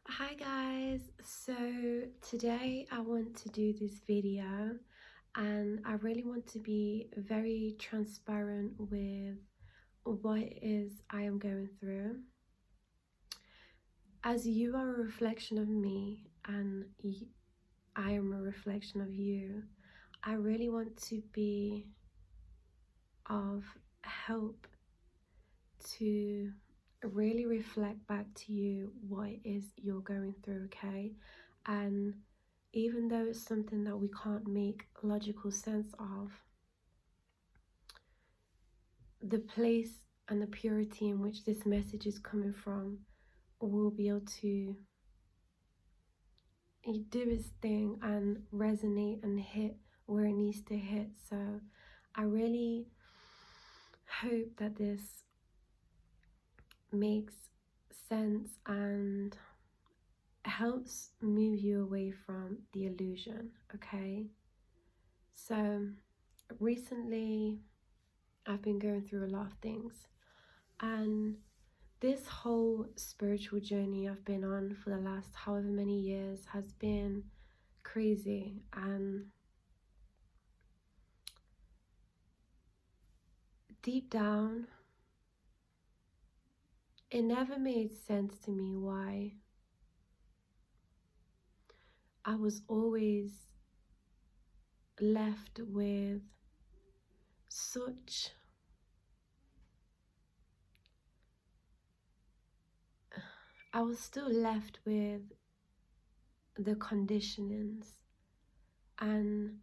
Hi guys, so today I want to do this video and I really want to be very transparent with what it is I am going through. As you are a reflection of me and I am a reflection of you, I really want to be of help to really reflect back to you what it is you're going through, okay? And even though it's something that we can't make logical sense of, the place and the purity in which this message is coming from will be able to do its thing and resonate and hit where it needs to hit. So I really hope that this makes sense and helps move you away from the illusion, okay? So recently I've been going through a lot of things, and this whole spiritual journey I've been on for the last however many years has been crazy, and deep down it never made sense to me why I was always left with such I was still left with the conditionings, and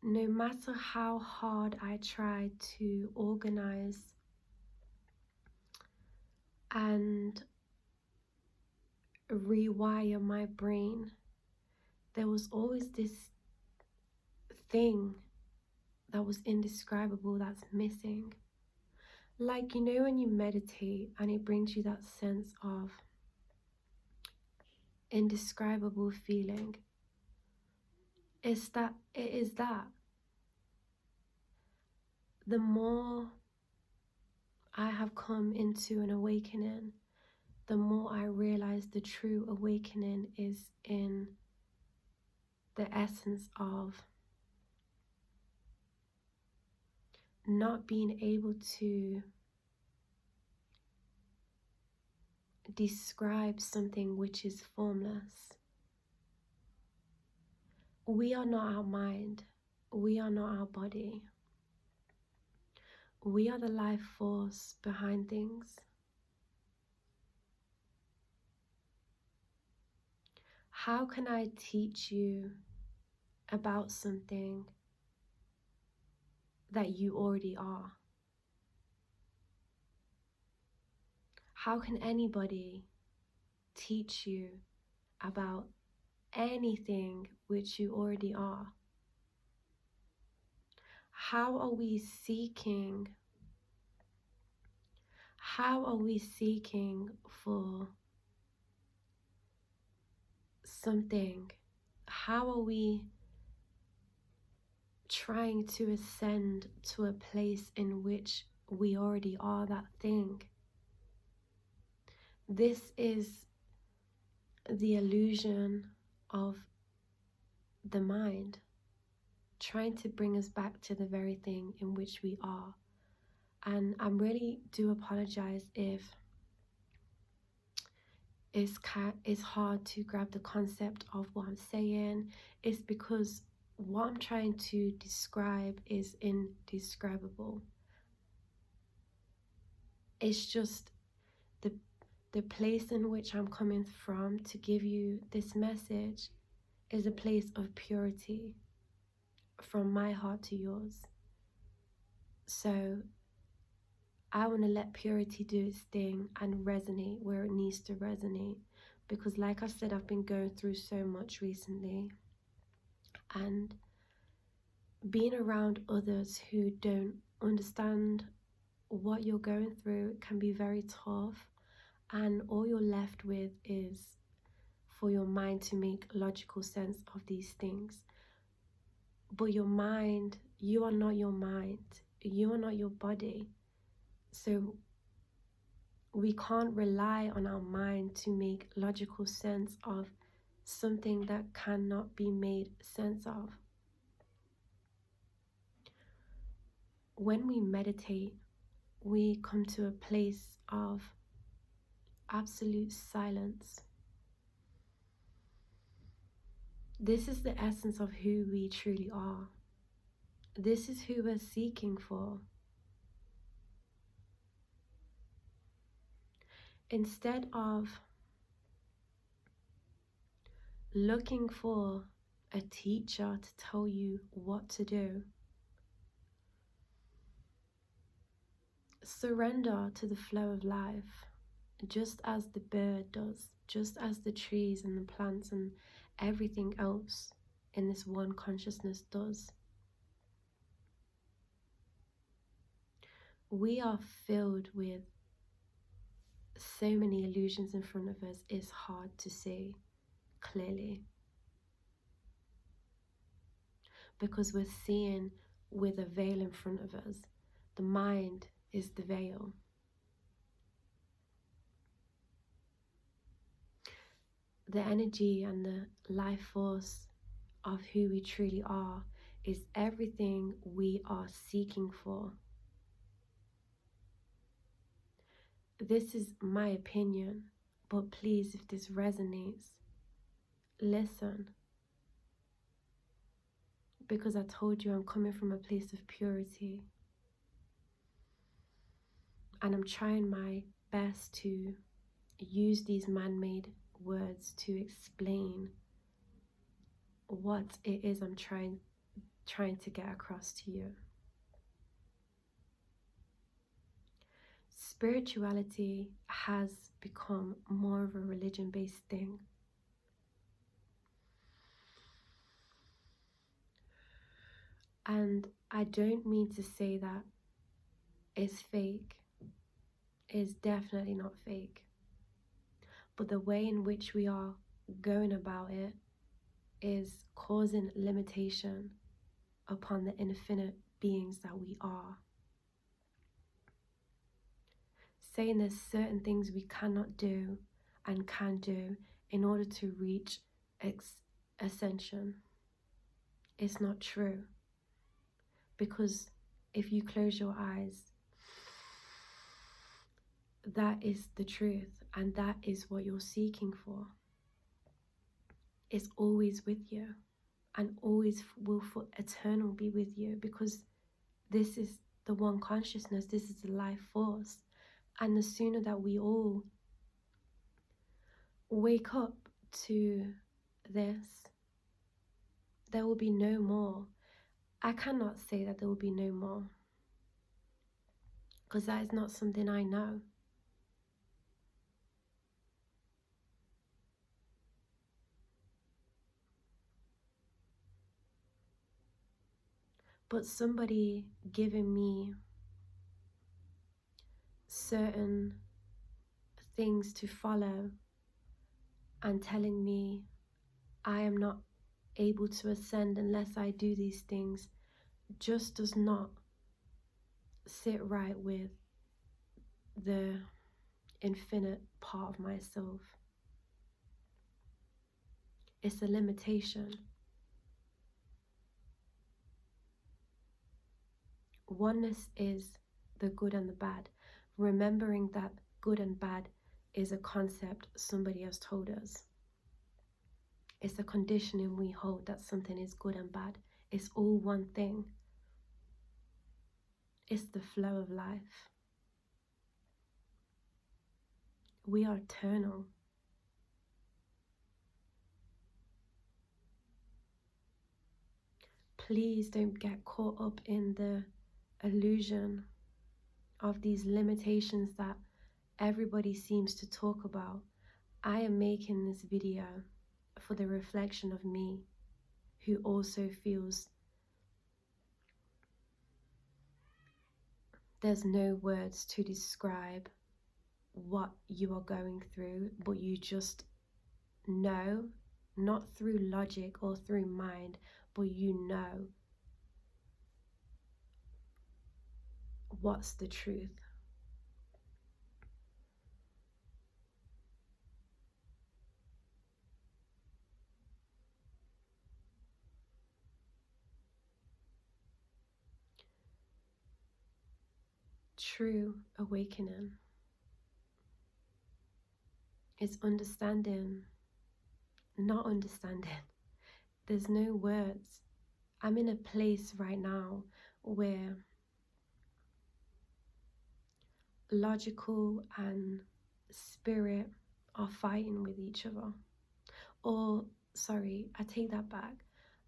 no matter how hard I tried to organize and rewire my brain, there was always this thing that was indescribable that's missing. Like, you know, when you meditate and it brings you that sense of indescribable feeling, it is that. The more I have come into an awakening, the more I realize the true awakening is in the essence of not being able to describe something which is formless. We are not our mind. We are not our body. We are the life force behind things. How can I teach you about something that you already are? How can anybody teach you about anything which you already are? How are we seeking for something? How are we trying to ascend to a place in which we already are that thing? This is the illusion of the mind, trying to bring us back to the very thing in which we are. And I really do apologize if it's hard to grab the concept of what I'm saying. It's because what I'm trying to describe is indescribable. It's just the place in which I'm coming from to give you this message is a place of purity from my heart to yours. So I want to let purity do its thing and resonate where it needs to resonate, because like I said, I've been going through so much recently, and being around others who don't understand what you're going through can be very tough, and all you're left with is for your mind to make logical sense of these things. But your mind, you are not your mind, you are not your body. So We can't rely on our mind to make logical sense of something that cannot be made sense of. When we meditate, we come to a place of absolute silence. This is the essence of who we truly are. This is who we're seeking for. Instead of looking for a teacher to tell you what to do, surrender to the flow of life, just as the bird does, just as the trees and the plants and everything else in this one consciousness does. We are filled with so many illusions in front of us, it's hard to see clearly, because we're seeing with a veil in front of us. The mind is the veil. The energy and the life force of who we truly are is everything we are seeking for. This is my opinion, but please, if this resonates, listen. Because I told you I'm coming from a place of purity. And I'm trying my best to use these man-made words to explain what it is I'm trying to get across to you. Spirituality has become more of a religion-based thing. And I don't mean to say that it's fake. It's definitely not fake. But the way in which we are going about it is causing limitation upon the infinite beings that we are. Saying there's certain things we cannot do and can do in order to reach ascension. It's not true. Because if you close your eyes, that is the truth, and that is what you're seeking for. It's always with you, and always will for eternal be with you, because this is the one consciousness, this is the life force. And the sooner that we all wake up to this, there will be no more. I cannot say that there will be no more, because that is not something I know. But somebody giving me certain things to follow and telling me I am not able to ascend unless I do these things just does not sit right with the infinite part of myself. It's a limitation. Oneness is the good and the bad. Remembering that good and bad is a concept somebody has told us. It's a conditioning we hold that something is good and bad. It's all one thing. It's the flow of life. We are eternal. Please don't get caught up in the illusion of these limitations that everybody seems to talk about. I am making this video for the reflection of me, who also feels there's no words to describe what you are going through, but you just know, not through logic or through mind, but you know what's the truth. true awakening is understanding, not understanding. There's no words. I'm in a place right now where logical and spirit are fighting with each other. Or, sorry, I take that back.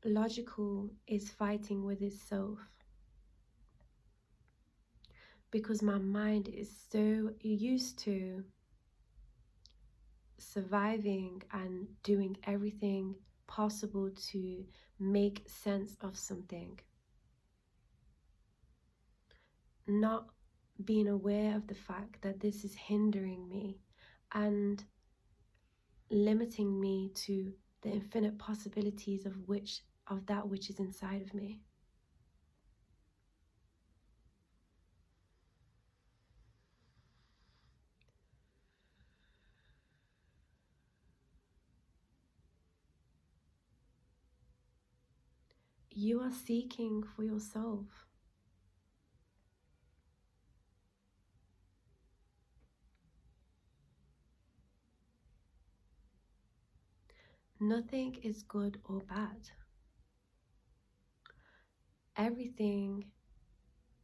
Logical is fighting with itself. Because my mind is so used to surviving and doing everything possible to make sense of something. Not being aware of the fact that this is hindering me and limiting me to the infinite possibilities of that which is inside of me. You are seeking for yourself. Nothing is good or bad. Everything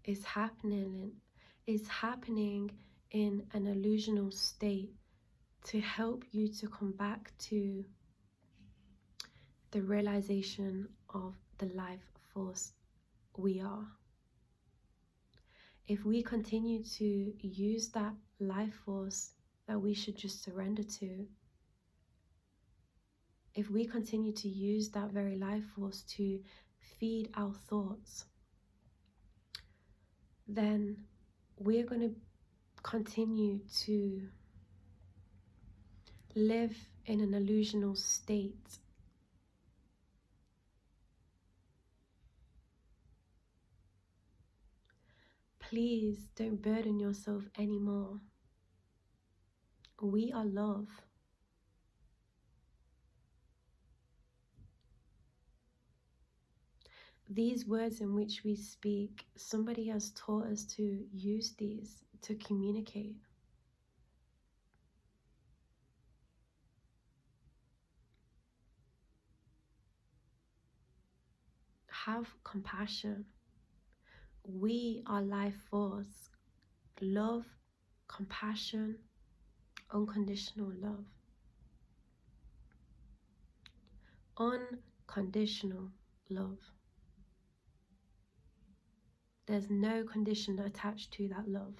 is happening in an illusional state to help you to come back to the realization of the life force we are. If we continue to use that life force that we should just surrender to, if we continue to use that very life force to feed our thoughts, then we're going to continue to live in an illusional state. Please don't burden yourself anymore. We are love. These words in which we speak, somebody has taught us to use these to communicate. Have compassion. We are life force. Love, compassion, unconditional love. Unconditional love. There's no condition attached to that love.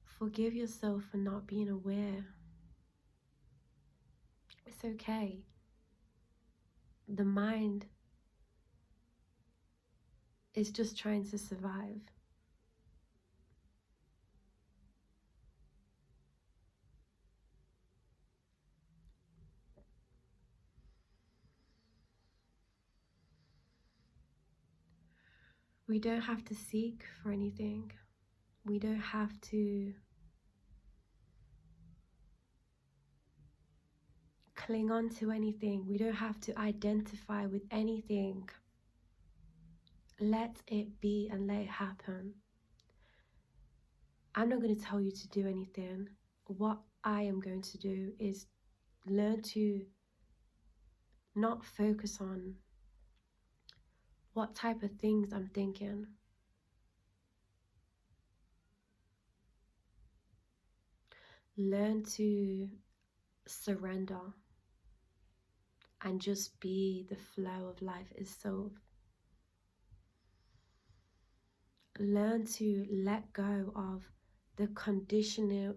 Forgive yourself for not being aware. It's okay. The mind is just trying to survive. We don't have to seek for anything. We don't have to cling on to anything. We don't have to identify with anything. Let it be and let it happen. I'm not going to tell you to do anything. What I am going to do is learn to not focus on what type of things I'm thinking. Learn to surrender and just be the flow of life itself. Learn to let go of the conditioning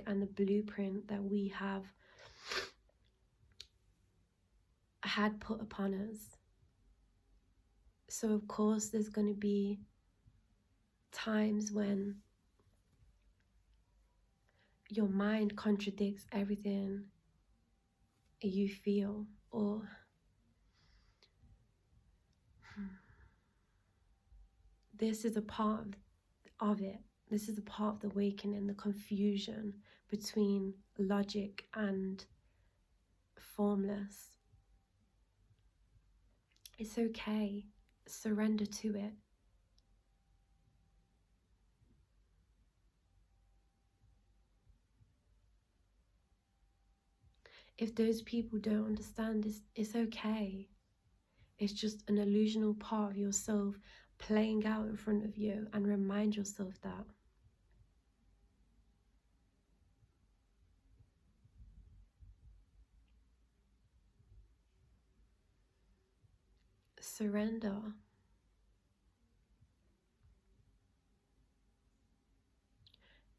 and the blueprint that we have had put upon us. So of course there's going to be times when your mind contradicts everything you feel, or this is a part of it. This is a part of the awakening, the confusion between logic and formless. It's okay. Surrender to it. If those people don't understand, it's okay. It's just an illusional part of yourself playing out in front of you, and remind yourself that. Surrender.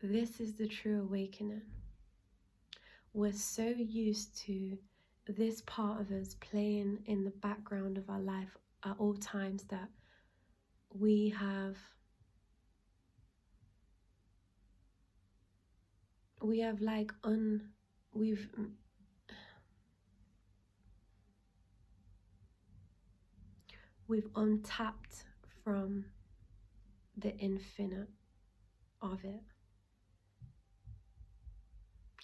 This is the true awakening. We're so used to this part of us playing in the background of our life at all times that we have like we've untapped from the infinite of it.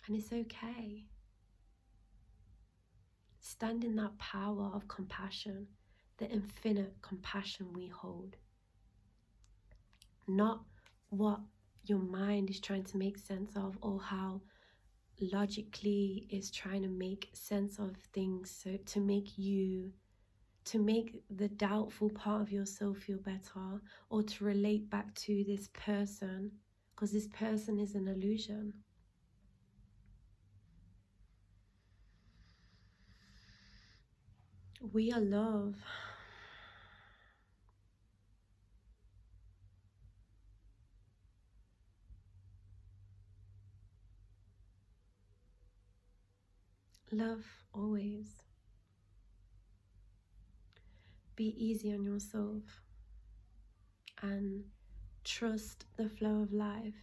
And it's okay. Stand in that power of compassion, the infinite compassion we hold. Not what your mind is trying to make sense of, or how logically is trying to make sense of things, so to make the doubtful part of yourself feel better, or to relate back to this person, because this person is an illusion. We are love. Love always. Be easy on yourself and trust the flow of life.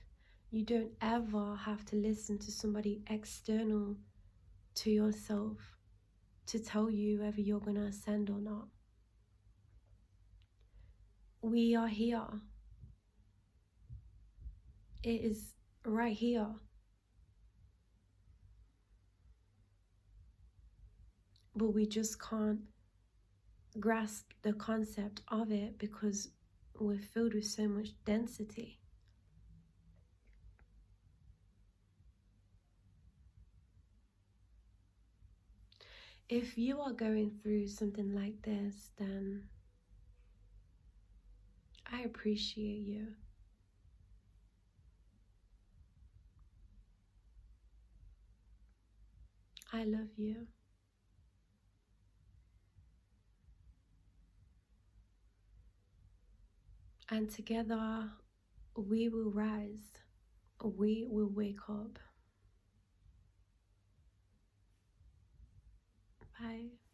You don't ever have to listen to somebody external to yourself to tell you whether you're going to ascend or not. We are here. It is right here. But we just can't grasp the concept of it because we're filled with so much density. If you are going through something like this, then I appreciate you. I love you. And together we will rise. We will wake up. Bye.